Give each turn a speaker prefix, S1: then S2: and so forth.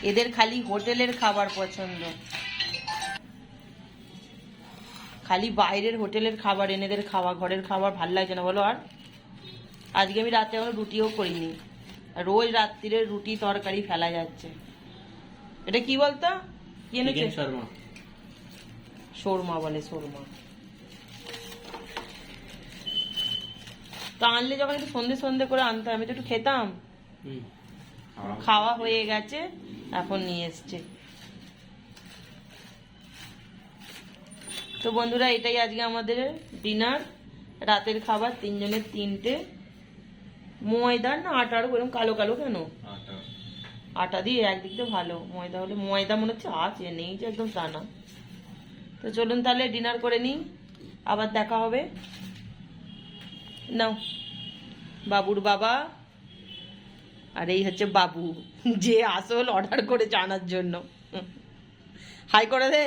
S1: এদের খালি হোটেলের খাবার পছন্দ, খালি বাইরের হোটেলের খাবার এনেদের খাওয়া, ঘরের খাবার ভাল লাগছে না বলো। আর আজকে আমি রাতে এখনো রুটিও করিনি, রোজ রাত্রিরে রুটি তরকারি ফেলা যাচ্ছে। এটা কি বলতো, কি এনেছে? শোরমা বলে, শোরমা। তো আনলে যখন একটু সন্ধে সন্ধে করে আনতে, আমি তো একটু খেতাম। খাওয়া হয়ে গেছে, এখন নিয়ে এসছে। তো বন্ধুরা, এটাই আজকে আমাদের ডিনার, রাতের খাবার, তিনজনের তিনটে। ময়দার না আটার এরকম কালো কালো কেন? আটা দিয়ে একদিক দিয়ে ভালো, ময়দা হলে ময়দা মনে হচ্ছে আছে, নেই যে একদম তা না। তো চলুন তাহলে ডিনার করে নিই, আবার দেখা হবে। নাও বাবুর বাবা, আর এই হচ্ছে বাবু, যে আসল অর্ডার করেছে আনার জন্য। হাই করে দে।